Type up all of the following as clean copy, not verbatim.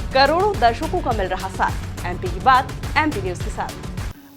करोड़ों दर्शकों का मिल रहा साथ। एमपी की बात एमपी न्यूज के साथ।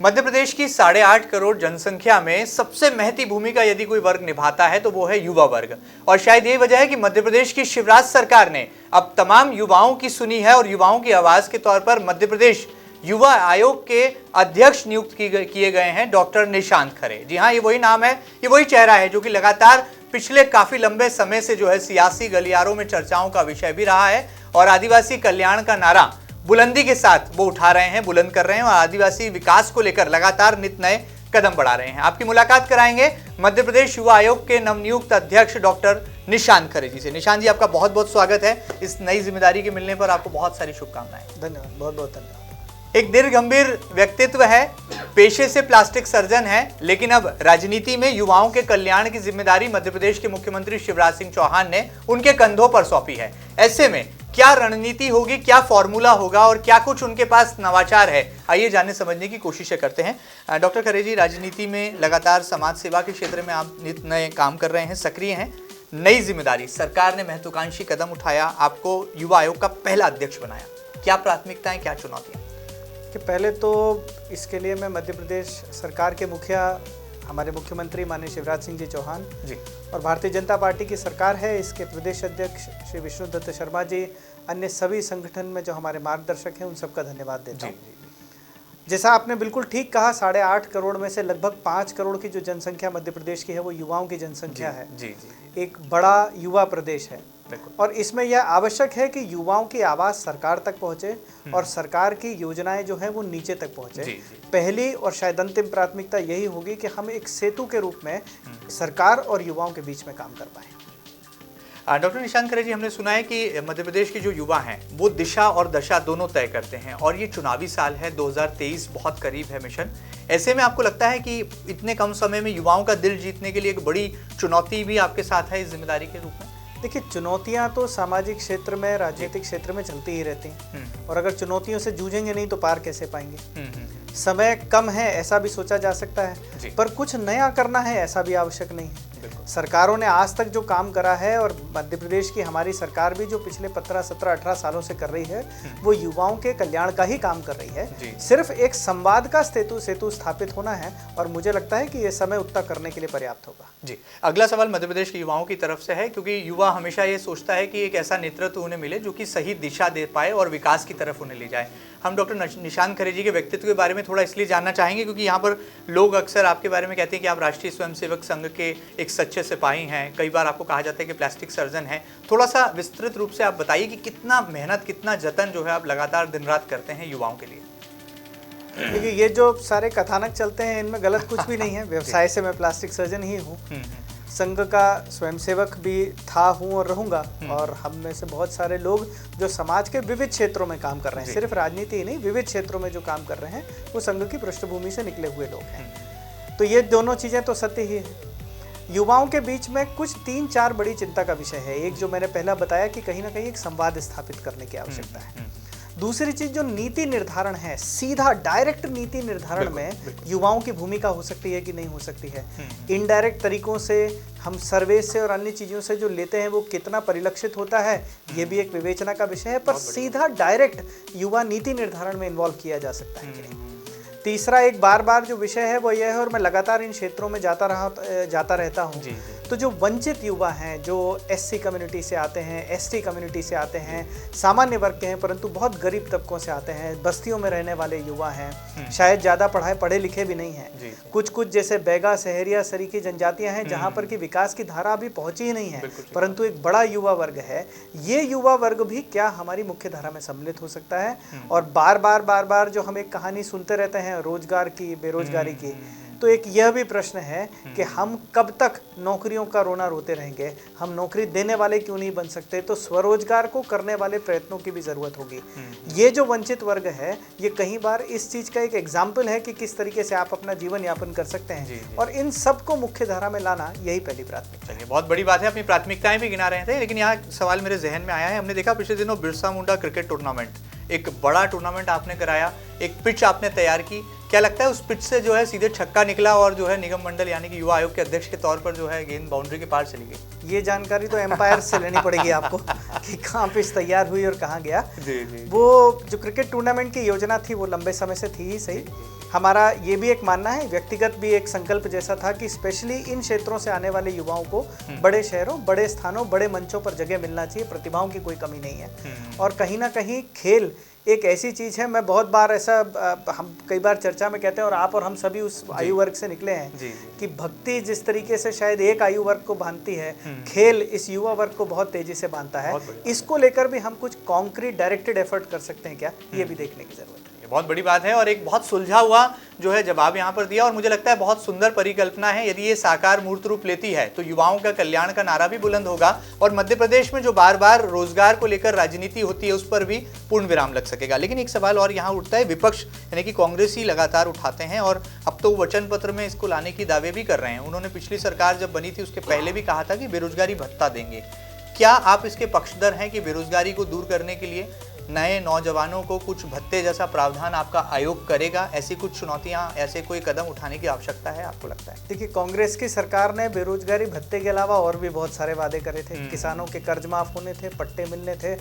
मध्य प्रदेश की 8.5 करोड़ जनसंख्या में सबसे महती भूमिका यदि कोई वर्ग निभाता है तो वो है युवा वर्ग। और शायद यही वजह है कि मध्य प्रदेश की शिवराज सरकार ने अब तमाम युवाओं की सुनी है और युवाओं की आवाज के तौर पर मध्य प्रदेश युवा आयोग के अध्यक्ष नियुक्त किए गए हैं डॉक्टर निशांत खरे। जी हाँ, ये वही नाम है, ये वही चेहरा है जो कि लगातार पिछले काफी लंबे समय से जो है सियासी गलियारों में चर्चाओं का विषय भी रहा है और आदिवासी कल्याण का नारा बुलंदी के साथ वो उठा रहे हैं, बुलंद कर रहे हैं और आदिवासी विकास को लेकर लगातार नित नए कदम बढ़ा रहे हैं। आपकी मुलाकात कराएंगे मध्य प्रदेश युवा आयोग के नवनियुक्त अध्यक्ष डॉक्टर निशांत खरे जी से। निशांत जी, आपका बहुत बहुत स्वागत है। इस नई जिम्मेदारी के मिलने पर आपको बहुत सारी शुभकामनाएं। धन्यवाद, बहुत बहुत धन्यवाद। एक दीर्घ गंभीर व्यक्तित्व है, पेशे से प्लास्टिक सर्जन है, लेकिन अब राजनीति में युवाओं के कल्याण की जिम्मेदारी मध्य प्रदेश के मुख्यमंत्री शिवराज सिंह चौहान ने उनके कंधों पर सौंपी है। ऐसे में क्या रणनीति होगी, क्या फॉर्मूला होगा और क्या कुछ उनके पास नवाचार है, आइए जानने समझने की कोशिश करते हैं। डॉक्टर खरे जी, राजनीति में लगातार समाज सेवा के क्षेत्र में आप नित नए काम कर रहे हैं, सक्रिय हैं। नई जिम्मेदारी, सरकार ने महत्वाकांक्षी कदम उठाया, आपको युवा आयोग का पहला अध्यक्ष बनाया। क्या प्राथमिकताएं, क्या चुनौतियां? कि पहले तो इसके लिए मैं मध्य प्रदेश सरकार के मुखिया, हमारे मुख्यमंत्री माननीय शिवराज सिंह जी चौहान जी और भारतीय जनता पार्टी की सरकार है, इसके प्रदेश अध्यक्ष श्री विष्णुदत्त शर्मा जी, अन्य सभी संगठन में जो हमारे मार्गदर्शक हैं, उन सबका धन्यवाद देता हूँ। जैसा आपने बिल्कुल ठीक कहा, 8.5 करोड़ में से लगभग 5 करोड़ की जो जनसंख्या मध्य प्रदेश की है वो युवाओं की जनसंख्या है। एक बड़ा युवा प्रदेश है और इसमें यह आवश्यक है कि युवाओं की आवाज़ सरकार तक पहुंचे और सरकार की योजनाएं जो हैं वो नीचे तक पहुंचे। पहली और शायद अंतिम प्राथमिकता यही होगी कि हम एक सेतु के रूप में सरकार और युवाओं के बीच में काम कर पाएं। डॉक्टर निशांत खरे जी, हमने सुना है कि मध्य प्रदेश के जो युवा हैं वो दिशा और दशा दोनों तय करते हैं और ये चुनावी साल है, 2023 बहुत करीब है मिशन। ऐसे में आपको लगता है कि इतने कम समय में युवाओं का दिल जीतने के लिए एक बड़ी चुनौती भी आपके साथ है इस जिम्मेदारी के रूप में? देखिए, चुनौतियां तो सामाजिक क्षेत्र में, राजनीतिक क्षेत्र में चलती ही रहती हैं और अगर चुनौतियों से जूझेंगे नहीं तो पार कैसे पाएंगे। समय कम है ऐसा भी सोचा जा सकता है, पर कुछ नया करना है ऐसा भी आवश्यक नहीं है। सरकारों ने आज तक जो काम करा है और मध्य प्रदेश की हमारी सरकार भी जो पिछले 15, 17, 18 सालों से कर रही है वो युवाओं के कल्याण का ही काम कर रही है। सिर्फ एक संवाद का सेतु स्थापित होना है और मुझे लगता है कि ये समय उतना करने के लिए पर्याप्त होगा। जी, अगला सवाल मध्य प्रदेश के युवाओं की तरफ से है, क्योंकि युवा हमेशा ये सोचता है कि एक ऐसा नेतृत्व उन्हें मिले जो कि सही दिशा दे पाए और विकास की तरफ उन्हें ले जाए। हम डॉक्टर निशांत खरे जी के व्यक्तित्व के बारे में थोड़ा इसलिए जानना चाहेंगे क्योंकि यहाँ पर लोग अक्सर आपके बारे में कहते हैं कि आप राष्ट्रीय स्वयंसेवक संघ के एक सच्चे सिपाही हैं। कई बार आपको कहा जाता है कि प्लास्टिक सर्जन हैं। थोड़ा सा विस्तृत रूप से आप बताइए कि कितना मेहनत, कितना जतन जो है आप लगातार दिन रात करते हैं युवाओं के लिए। देखिए, ये जो सारे कथानक चलते हैं इनमें गलत कुछ भी नहीं है। व्यवसाय से मैं प्लास्टिक सर्जन ही हूँ, संघ का स्वयंसेवक भी था, हूँ और रहूँगा। और हम में से बहुत सारे लोग जो समाज के विविध क्षेत्रों में काम कर रहे हैं, सिर्फ राजनीति ही नहीं, विविध क्षेत्रों में जो काम कर रहे हैं वो संघ की पृष्ठभूमि से निकले हुए लोग हैं। तो ये दोनों चीज़ें तो सत्य ही है। युवाओं के बीच में कुछ 3-4 बड़ी चिंता का विषय है। एक जो मैंने पहला बताया कि कहीं ना कहीं एक संवाद स्थापित करने की आवश्यकता है। दूसरी चीज जो नीति निर्धारण है, सीधा डायरेक्ट नीति निर्धारण में युवाओं की भूमिका हो सकती है कि नहीं हो सकती है। इनडायरेक्ट तरीकों से हम सर्वे से और अन्य चीज़ों से जो लेते हैं वो कितना परिलक्षित होता है, ये भी एक विवेचना का विषय है। पर सीधा डायरेक्ट युवा नीति निर्धारण में इन्वॉल्व किया जा सकता है कि नहीं। तीसरा एक बार जो विषय है वो यह है, और मैं लगातार इन क्षेत्रों में जाता रहता हूँ, तो जो वंचित युवा हैं, जो एससी कम्युनिटी से आते हैं, एसटी कम्युनिटी से आते हैं, सामान्य वर्ग के हैं परंतु बहुत गरीब तबकों से आते हैं, बस्तियों में रहने वाले युवा हैं, शायद ज़्यादा पढ़े लिखे भी नहीं हैं, कुछ जैसे बैगा, सहरिया, सरीकी जनजातियाँ हैं जहाँ पर कि विकास की धारा अभी पहुँची ही नहीं है, परंतु एक बड़ा युवा वर्ग है। ये युवा वर्ग भी क्या हमारी मुख्य धारा में सम्मिलित हो सकता है? और बार जो हम एक कहानी सुनते रहते हैं रोजगार की, बेरोजगारी की, तो एक यह भी प्रश्न है कि हम कब तक नौकरियों का रोना रोते रहेंगे? हम नौकरी देने वाले क्यों नहीं बन सकते? तो स्वरोजगार को करने वाले प्रयत्नों की भी ज़रूरत होगी। ये जो वंचित वर्ग है, ये कई बार इस चीज़ का एक एग्जाम्पल है कि किस तरीके से आप अपना जीवन यापन कर सकते हैं और इन सबको मुख्य धारा में लाना यही पहली प्राथमिकता है। बहुत बड़ी बात है, अपनी प्राथमिकताएं भी गिना रहे थे, लेकिन यहाँ सवाल मेरे जहन में आया है। हमने देखा पिछले दिनों बिरसा मुंडा क्रिकेट टूर्नामेंट, एक बड़ा टूर्नामेंट आपने कराया, एक पिच आपने तैयार की। क्या लगता है उस पिच से जो है सीधे छक्का निकला और जो है निगम मंडल यानी कि युवा आयोग के अध्यक्ष के तौर पर जो है गेंद बाउंड्री के पार चली गई? ये जानकारी तो एम्पायर से लेनी पड़ेगी आपको कि कहाँ पिच तैयार हुई और कहाँ गया। जी। वो जो क्रिकेट टूर्नामेंट की योजना थी वो लंबे समय से थी ही सही। हमारा ये भी एक मानना है, व्यक्तिगत भी एक संकल्प जैसा था कि स्पेशली इन क्षेत्रों से आने वाले युवाओं को बड़े शहरों, बड़े स्थानों, बड़े मंचों पर जगह मिलना चाहिए। प्रतिभाओं की कोई कमी नहीं है और कहीं ना कहीं खेल एक ऐसी चीज़ है। मैं बहुत बार ऐसा हम कई बार चर्चा में कहते हैं और आप और हम सभी उस आयु वर्ग से निकले हैं कि भक्ति जिस तरीके से शायद एक आयु वर्ग को बांधती है, खेल इस युवा वर्ग को बहुत तेजी से बांधता है। इसको लेकर भी हम कुछ कॉन्क्रीट डायरेक्टेड एफर्ट कर सकते हैं क्या, ये भी देखने की जरूरत है। बहुत बड़ी बात है और एक बहुत सुलझा हुआ जो है जवाब यहाँ पर दिया और मुझे लगता है बहुत सुंदर परिकल्पना है। यदि ये साकार मूर्त रूप लेती है तो युवाओं का कल्याण का नारा भी बुलंद होगा और मध्य प्रदेश में जो बार बार रोजगार को लेकर राजनीति होती है उस पर भी पूर्ण विराम लग सकेगा। लेकिन एक सवाल और यहाँ उठता है, विपक्ष यानी कि कांग्रेस ही लगातार उठाते हैं और अब तो वचन पत्र में इसको लाने की दावे भी कर रहे हैं। उन्होंने पिछली सरकार जब बनी थी उसके पहले भी कहा था कि बेरोजगारी भत्ता देंगे। क्या आप इसके पक्षधर हैं कि बेरोजगारी को दूर करने के लिए नए नौजवानों को कुछ भत्ते जैसा प्रावधान आपका आयोग करेगा? ऐसी कुछ चुनौतियां, ऐसे कोई कदम उठाने की आवश्यकता है आपको लगता है? देखिए, कांग्रेस की सरकार ने बेरोजगारी भत्ते के अलावा और भी बहुत सारे वादे करे थे। किसानों के कर्ज माफ होने थे, पट्टे मिलने थे,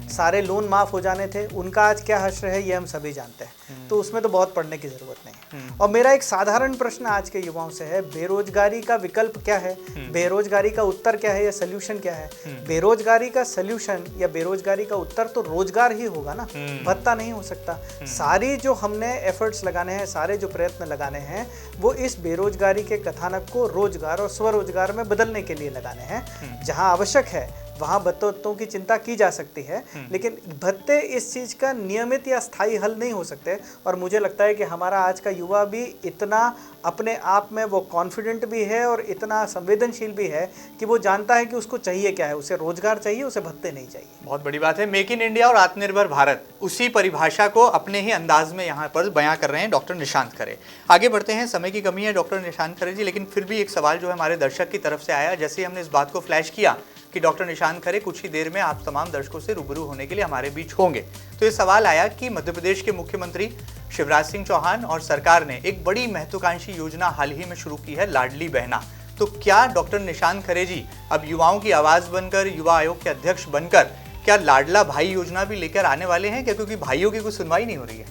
सारे लोन माफ हो जाने थे। उनका आज क्या हश्र है ये हम सभी जानते हैं, तो उसमें तो बहुत पढ़ने की जरूरत नहीं। और मेरा एक साधारण प्रश्न आज के युवाओं से है, बेरोजगारी का विकल्प क्या है? बेरोजगारी का उत्तर क्या है या सोल्यूशन क्या है? बेरोजगारी का सोल्यूशन या बेरोजगारी का उत्तर तो रोजगार ही होगा ना, भत्ता नहीं हो सकता। सारी जो हमने एफर्ट्स लगाने हैं, सारे जो प्रयत्न लगाने हैं, वो इस बेरोजगारी के कथानक को रोजगार और स्वरोजगार में बदलने के लिए लगाने हैं। जहां आवश्यक है वहाँ भत्तों की चिंता की जा सकती है, लेकिन भत्ते इस चीज़ का नियमित या स्थायी हल नहीं हो सकते। और मुझे लगता है कि हमारा आज का युवा भी इतना अपने आप में वो कॉन्फिडेंट भी है और इतना संवेदनशील भी है कि वो जानता है कि उसको चाहिए क्या है। उसे रोजगार चाहिए, उसे भत्ते नहीं चाहिए। बहुत बड़ी बात है। मेक इन इंडिया और आत्मनिर्भर भारत, उसी परिभाषा को अपने ही अंदाज में यहाँ पर बयां कर रहे हैं डॉक्टर निशांत खरे। आगे बढ़ते हैं, समय की कमी है डॉक्टर निशांत खरे जी, लेकिन फिर भी एक सवाल जो है हमारे दर्शक की तरफ से आया। जैसे हमने इस बात को फ्लैश किया कि डॉक्टर निशांत खरे कुछ ही देर में आप तमाम दर्शकों से रूबरू होने के लिए हमारे बीच होंगे, तो ये सवाल आया कि मध्य प्रदेश के मुख्यमंत्री शिवराज सिंह चौहान और सरकार ने एक बड़ी महत्वाकांक्षी योजना हाल ही में शुरू की है, लाडली बहना। तो क्या डॉक्टर निशांत खरे जी अब युवाओं की आवाज बनकर, युवा आयोग के अध्यक्ष बनकर, क्या लाडला भाई योजना भी लेकर आने वाले हैं क्या? क्योंकि भाइयों की कोई सुनवाई नहीं हो रही है।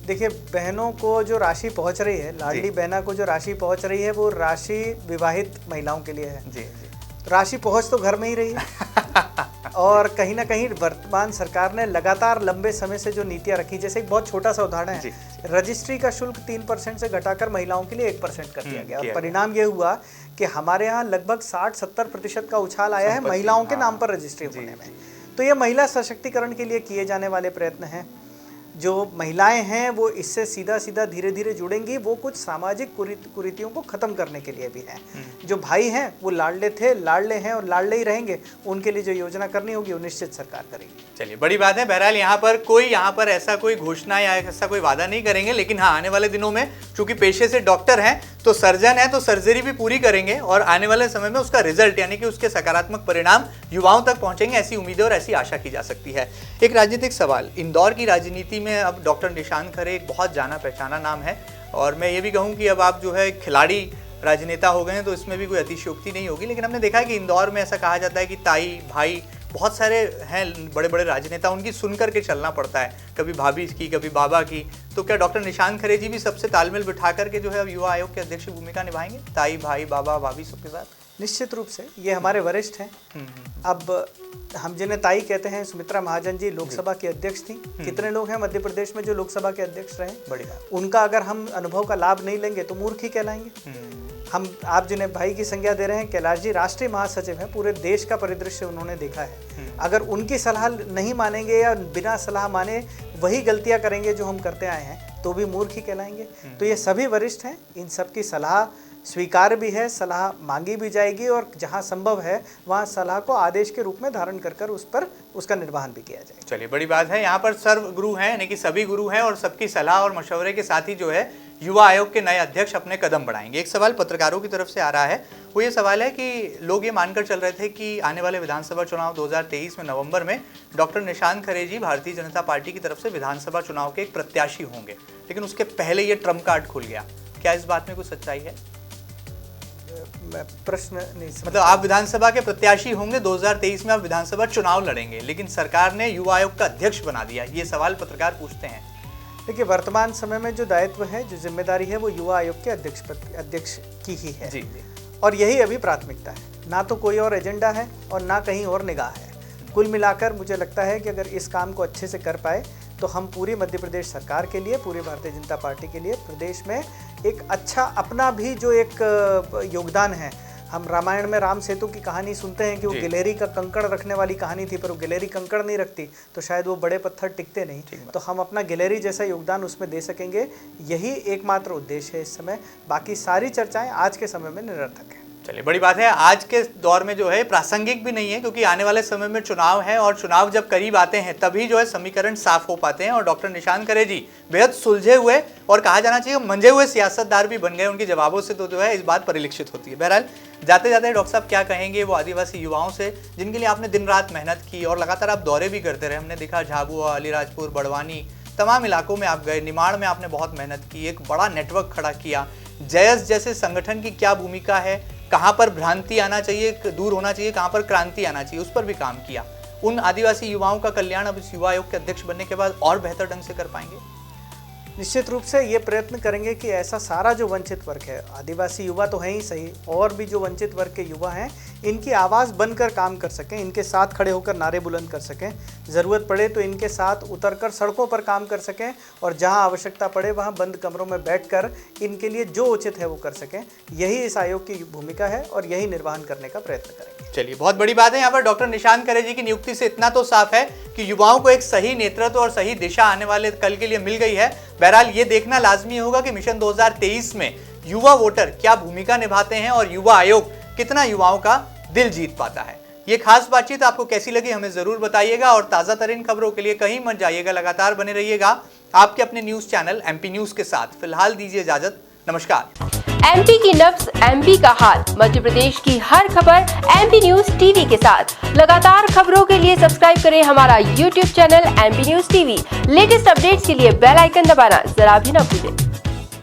देखिए, बहनों को जो राशि पहुंच रही है, लाडली बहना को जो राशि पहुंच रही है, वो राशि विवाहित महिलाओं के लिए है। जी। राशि पहुंच तो घर में ही रही है और कहीं ना कहीं वर्तमान सरकार ने लगातार लंबे समय से जो नीतियां रखी, जैसे एक बहुत छोटा सा उदाहरण है, रजिस्ट्री का शुल्क 3% से घटाकर महिलाओं के लिए 1% कर दिया गया। और परिणाम ये हुआ कि हमारे यहाँ लगभग 60-70% का उछाल आया है महिलाओं के नाम पर रजिस्ट्री होने में। तो ये महिला सशक्तिकरण के लिए किए जाने वाले प्रयत्न हैं। जो महिलाएं हैं वो इससे सीधा सीधा धीरे धीरे जुड़ेंगी, वो कुछ सामाजिक कुरीतियों को खत्म करने के लिए भी हैं। जो भाई हैं वो लाडले थे, लाडले हैं और लाडले ही रहेंगे। उनके लिए जो योजना करनी होगी वो निश्चित सरकार करेगी। चलिए, बड़ी बात है। बहरहाल यहाँ पर ऐसा कोई घोषणा या ऐसा कोई वादा नहीं करेंगे, लेकिन हाँ, आने वाले दिनों में चूंकि पेशे से डॉक्टर हैं तो सर्जन है, तो सर्जरी भी पूरी करेंगे और आने वाले समय में उसका रिजल्ट यानी कि उसके सकारात्मक परिणाम युवाओं तक पहुंचेंगे, ऐसी उम्मीदें और ऐसी आशा की जा सकती है। एक राजनीतिक सवाल, इंदौर की राजनीति में अब डॉक्टर निशांत खरे एक बहुत जाना पहचाना नाम है और मैं ये भी कहूँ कि अब आप जो है खिलाड़ी राजनेता हो गए हैं, तो इसमें भी कोई अतिशयोक्ति नहीं होगी। लेकिन हमने देखा है कि इंदौर में ऐसा कहा जाता है कि ताई भाई बहुत सारे हैं बड़े बड़े राजनेता, उनकी सुन करके चलना पड़ता है, कभी भाभी की कभी बाबा की। तो क्या डॉक्टर निशांत खरे जी भी सबसे तालमेल बिठा करके जो है अब युवा आयोग के अध्यक्ष की भूमिका निभाएंगे, ताई भाई बाबा भाभी सबके साथ? निश्चित रूप से ये हमारे वरिष्ठ हैं। अब हम जिन्हें ताई कहते हैं, सुमित्रा महाजन जी लोकसभा की अध्यक्ष थी। कितने लोग हैं मध्य प्रदेश में जो लोकसभा के अध्यक्ष रहे? बड़ी बात। उनका अगर हम अनुभव का लाभ नहीं लेंगे तो मूर्ख ही कहलाएंगे हम। आप जिन्हें भाई की संज्ञा दे रहे हैं, कैलाश जी राष्ट्रीय महासचिव हैं, पूरे देश का परिदृश्य उन्होंने देखा है। अगर उनकी सलाह नहीं मानेंगे या बिना सलाह माने वही गलतियां करेंगे जो हम करते आए हैं, तो भी मूर्ख ही कहलाएंगे। तो ये सभी वरिष्ठ हैं, इन सबकी सलाह स्वीकार भी है, सलाह मांगी भी जाएगी और जहां संभव है वहां सलाह को आदेश के रूप में धारण कर उस पर उसका निर्वहन भी किया जाएगा। चलिए, बड़ी बात है। यहाँ पर सर्व गुरु हैं, यानी कि सभी गुरु हैं और सबकी सलाह और मशवरे के साथ ही जो है युवा आयोग के नए अध्यक्ष अपने कदम बढ़ाएंगे। एक सवाल पत्रकारों की तरफ से आ रहा है, वो ये सवाल है कि लोग ये मानकर चल रहे थे कि आने वाले विधानसभा चुनाव 2023 में नवंबर में डॉक्टर निशांत खरे जी भारतीय जनता पार्टी की तरफ से विधानसभा चुनाव के एक प्रत्याशी होंगे, लेकिन उसके पहले ये ट्रम्प कार्ड खुल गया। क्या इस बात में कुछ सच्चाई है? मैं प्रश्न नहीं समझ। मतलब आप विधानसभा के प्रत्याशी होंगे, 2023 में आप विधानसभा चुनाव लड़ेंगे, लेकिन सरकार ने युवा आयोग का अध्यक्ष बना दिया, ये सवाल पत्रकार पूछते हैं। देखिए, वर्तमान समय में जो दायित्व है, जो जिम्मेदारी है, वो युवा आयोग के अध्यक्ष की ही है जी। और यही अभी प्राथमिकता है। ना तो कोई और एजेंडा है और ना कहीं और निगाह है। कुल मिलाकर मुझे लगता है कि अगर इस काम को अच्छे से कर पाए तो हम पूरी मध्य प्रदेश सरकार के लिए, पूरी भारतीय जनता पार्टी के लिए प्रदेश में एक अच्छा अपना भी जो एक योगदान है। हम रामायण में राम सेतु की कहानी सुनते हैं कि वो गिलहरी का कंकड़ रखने वाली कहानी थी, पर वो गिलहरी कंकड़ नहीं रखती तो शायद वो बड़े पत्थर टिकते नहीं। तो हम अपना गिलहरी जैसा योगदान उसमें दे सकेंगे, यही एकमात्र उद्देश्य है इस समय। बाकी सारी चर्चाएं आज के समय में निरर्थक है। चलिए, बड़ी बात है, आज के दौर में जो है प्रासंगिक भी नहीं है, क्योंकि आने वाले समय में चुनाव है और चुनाव जब करीब आते हैं तभी जो है समीकरण साफ हो पाते हैं। और डॉक्टर निशांत खरे जी बेहद सुलझे हुए और कहा जाना चाहिए मंझे हुए सियासतदार भी बन गए। उनके जवाबों से तो जो है इस बात परिलक्षित होती है। बहरहाल, जाते जाते डॉक्टर साहब क्या कहेंगे वो आदिवासी युवाओं से, जिनके लिए आपने दिन रात मेहनत की और लगातार आप दौरे भी करते रहे? हमने देखा झाबुआ, अलीराजपुर, बड़वानी, तमाम इलाकों में आप गए, निमाड़ में आपने बहुत मेहनत की, एक बड़ा नेटवर्क खड़ा किया। जयस जैसे संगठन की क्या भूमिका है, कहाँ पर भ्रांति आना चाहिए, दूर होना चाहिए, कहाँ पर क्रांति आना चाहिए, उस पर भी काम किया। उन आदिवासी युवाओं का कल्याण अब इस युवा आयोग के अध्यक्ष बनने के बाद और बेहतर ढंग से कर पाएंगे? निश्चित रूप से ये प्रयत्न करेंगे कि ऐसा सारा जो वंचित वर्ग है, आदिवासी युवा तो है ही सही, और भी जो वंचित वर्ग के युवा हैं, इनकी आवाज़ बनकर काम कर सकें, इनके साथ खड़े होकर नारे बुलंद कर सकें, ज़रूरत पड़े तो इनके साथ उतरकर सड़कों पर काम कर सकें, और जहां आवश्यकता पड़े वहां बंद कमरों में बैठकर इनके लिए जो उचित है वो कर सकें। यही इस आयोग की भूमिका है और यही निर्वहन करने का प्रयत्न करेंगे। चलिए, बहुत बड़ी बात है। यहाँ पर डॉक्टर निशांत खरे जी की नियुक्ति से इतना तो साफ है कि युवाओं को एक सही नेतृत्व और सही दिशा आने वाले कल के लिए मिल गई है। बहरहाल, ये देखना लाजमी होगा कि मिशन 2023 में युवा वोटर क्या भूमिका निभाते हैं और युवा आयोग कितना युवाओं का दिल जीत पाता है। ये खास बातचीत आपको कैसी लगी हमें जरूर बताइएगा, और ताजा तरीन खबरों के लिए कहीं मत जाइएगा, लगातार बने रहिएगा आपके अपने न्यूज चैनल एमपी न्यूज के साथ। फिलहाल दीजिए इजाजत, नमस्कार। एमपी की नब्ज, एमपी का हाल, मध्य प्रदेश की हर खबर एमपी न्यूज टीवी के साथ। लगातार खबरों के लिए सब्सक्राइब करें हमारा YouTube channel MP news TV. Latest updates के लिए बेल आइकन दबाना जरा भी न भूलें।